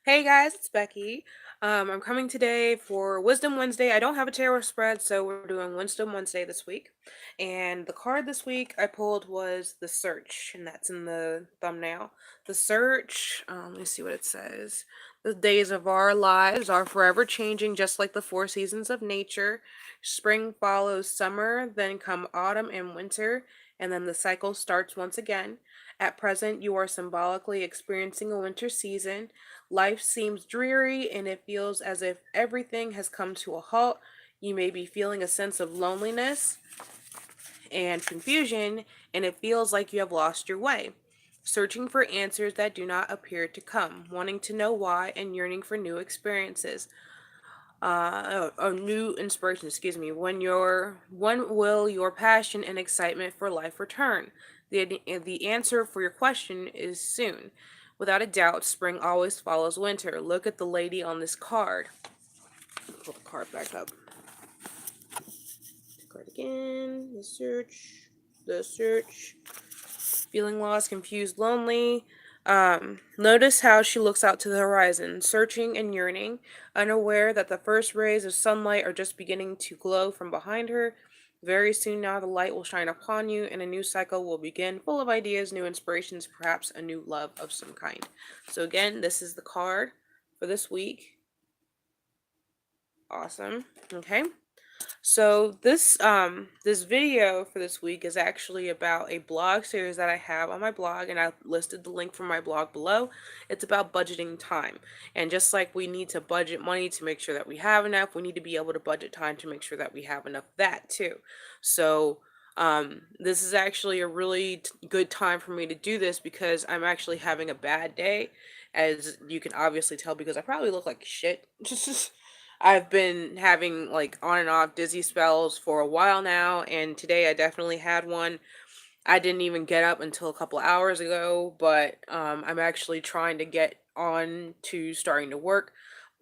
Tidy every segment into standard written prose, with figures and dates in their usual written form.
Hey guys, it's Becky. I'm coming today for Wisdom Wednesday. I don't have a tarot spread, so we're doing Wisdom Wednesday this week. And the card this week I pulled was the Search, and that's in the thumbnail. The Search, let me see what it says. The days of our lives are forever changing, just like the four seasons of nature. Spring follows summer, then come autumn and winter, and then the cycle starts once again. At present, you are symbolically experiencing a winter season. Life seems dreary and it feels as if everything has come to a halt. You may be feeling a sense of loneliness and confusion, and it feels like you have lost your way. Searching for answers that do not appear to come, wanting to know why, and yearning for new experiences. New inspiration, excuse me. When will your passion and excitement for life return? The answer for your question is soon. Without a doubt, spring always follows winter. Look at the lady on this card. Pull the card back up. The card again. The search. Feeling lost, confused, lonely. Notice how she looks out to the horizon, searching and yearning, unaware that the first rays of sunlight are just beginning to glow from behind her. Very soon now, the light will shine upon you, and a new cycle will begin, full of ideas, new inspirations, perhaps a new love of some kind. So, again, this is the card for this week. Awesome. Okay. So this video for this week is actually about a blog series that I have on my blog, and I listed the link for my blog below. It's about budgeting time. And just like we need to budget money to make sure that we have enough, we need to be able to budget time to make sure that we have enough of that too. So this is actually a really good time for me to do this because I'm actually having a bad day, as you can obviously tell because I probably look like shit. I've been having like on and off dizzy spells for a while now, and today I definitely had one. I didn't even get up until a couple hours ago, but I'm actually trying to get on to starting to work.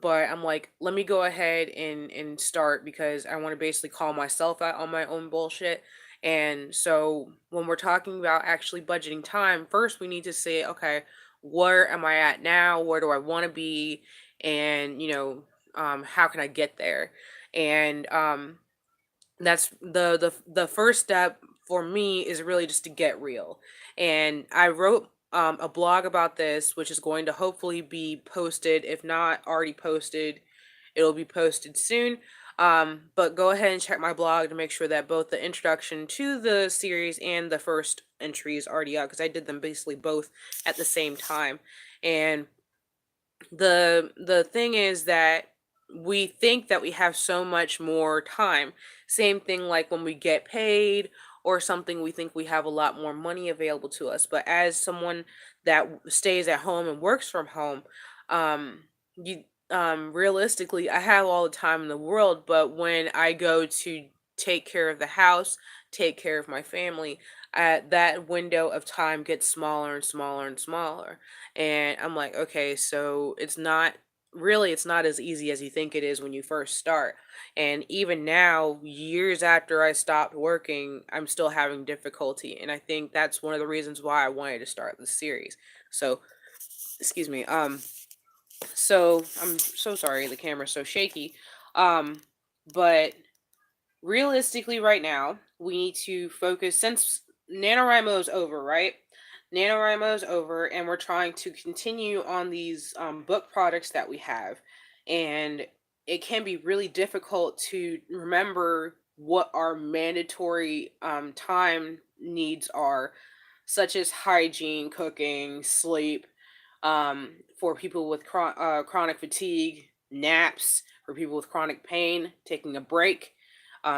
But I'm like, let me go ahead and start because I want to basically call myself out on my own bullshit. And so when we're talking about actually budgeting time, first we need to say, okay, where am I at now? Where do I want to be? And how can I get there? And that's the first step for me is really just to get real. And I wrote a blog about this, which is going to hopefully be posted. If not already posted, it'll be posted soon. But go ahead and check my blog to make sure that both the introduction to the series and the first entry is already out, because I did them basically both at the same time. And the thing is that we think that we have so much more time. Same thing like when we get paid or something, we think we have a lot more money available to us. But as someone that stays at home and works from home, you realistically, I have all the time in the world, but when I go to take care of the house, take care of my family, that window of time gets smaller and smaller and smaller. And I'm like, okay, so it's not as easy as you think it is when you first start. And even now, years after I stopped working, I'm still having difficulty. And I think that's one of the reasons why I wanted to start this series. So, excuse me. So I'm so sorry the camera's so shaky. Um, but realistically right now, we need to focus since NaNoWriMo is over, right? NaNoWriMo is over, and we're trying to continue on these book products that we have. And it can be really difficult to remember what our mandatory time needs are, such as hygiene, cooking, sleep, for people with chronic fatigue, naps, for people with chronic pain, taking a break,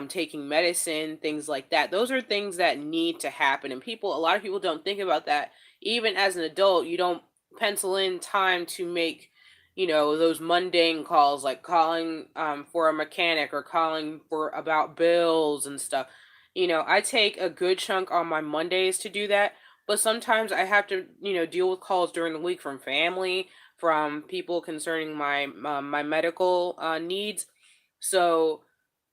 taking medicine, things like that. Those are things that need to happen. And a lot of people don't think about that. Even as an adult, you don't pencil in time to make, those mundane calls like calling for a mechanic or calling for about bills and stuff. I take a good chunk on my Mondays to do that, but sometimes I have to, deal with calls during the week from family, from people concerning my medical needs. So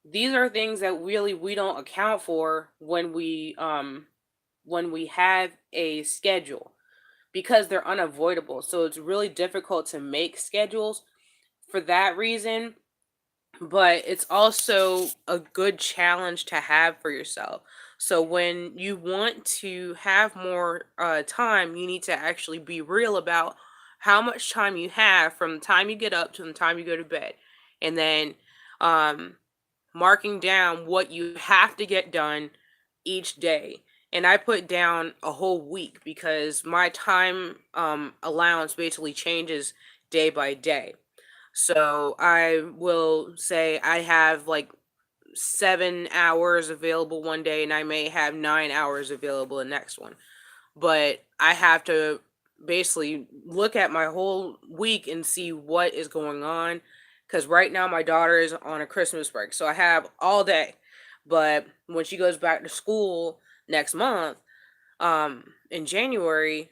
these are things that really we don't account for when we have a schedule. because they're unavoidable. So it's really difficult to make schedules for that reason, but it's also a good challenge to have for yourself. So when you want to have more time, you need to actually be real about how much time you have from the time you get up to the time you go to bed, and then um, marking down what you have to get done each day. And I put down a whole week because my time allowance basically changes day by day. So I will say I have like 7 hours available one day, and I may have 9 hours available the next one. But I have to basically look at my whole week and see what is going on. Because right now my daughter is on a Christmas break, so I have all day. But when she goes back to school next month, in January,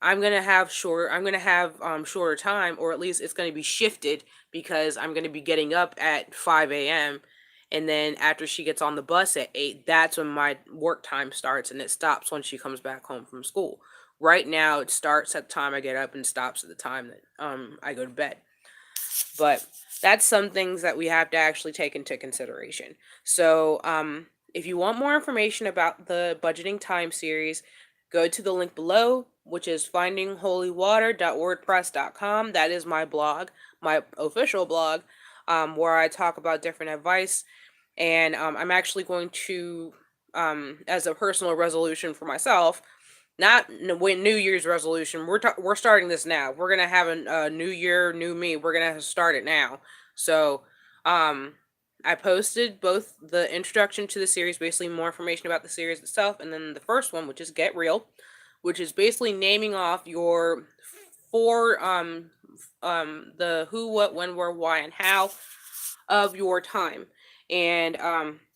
I'm gonna have shorter time, or at least it's gonna be shifted because I'm gonna be getting up at 5 a.m. and then after she gets on the bus at 8, that's when my work time starts, and it stops when she comes back home from school. Right now it starts at the time I get up and stops at the time that I go to bed. But that's some things that we have to actually take into consideration. So, if you want more information about the budgeting time series, go to the link below, which is findingholywater.wordpress.com. That is my blog, my official blog, where I talk about different advice. And I'm actually going to, as a personal resolution for myself, not when New Year's resolution. We're starting this now. We're gonna have a new year, new me. We're gonna start it now. So, um, I posted both the introduction to the series, basically more information about the series itself, and then the first one, which is Get Real, which is basically naming off your four the who, what, when, where, why, and how of your time. And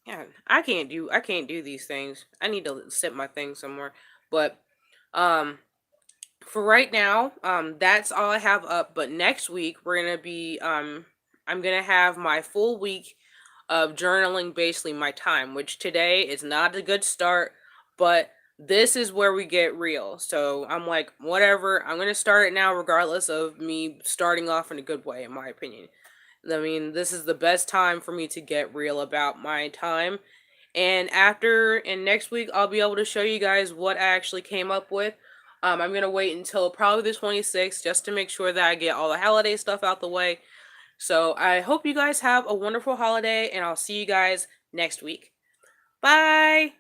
yeah, I can't do these things. I need to sit my thing somewhere. But um for right now, that's all I have up. But next week we're gonna be I'm gonna have my full week of journaling basically my time, which today is not a good start, but this is where we get real. So I'm like, whatever, I'm gonna start it now regardless of me starting off in a good way, in my opinion. I mean, this is the best time for me to get real about my time. And next week, I'll be able to show you guys what I actually came up with. I'm going to wait until probably the 26th just to make sure that I get all the holiday stuff out the way. So I hope you guys have a wonderful holiday, and I'll see you guys next week. Bye!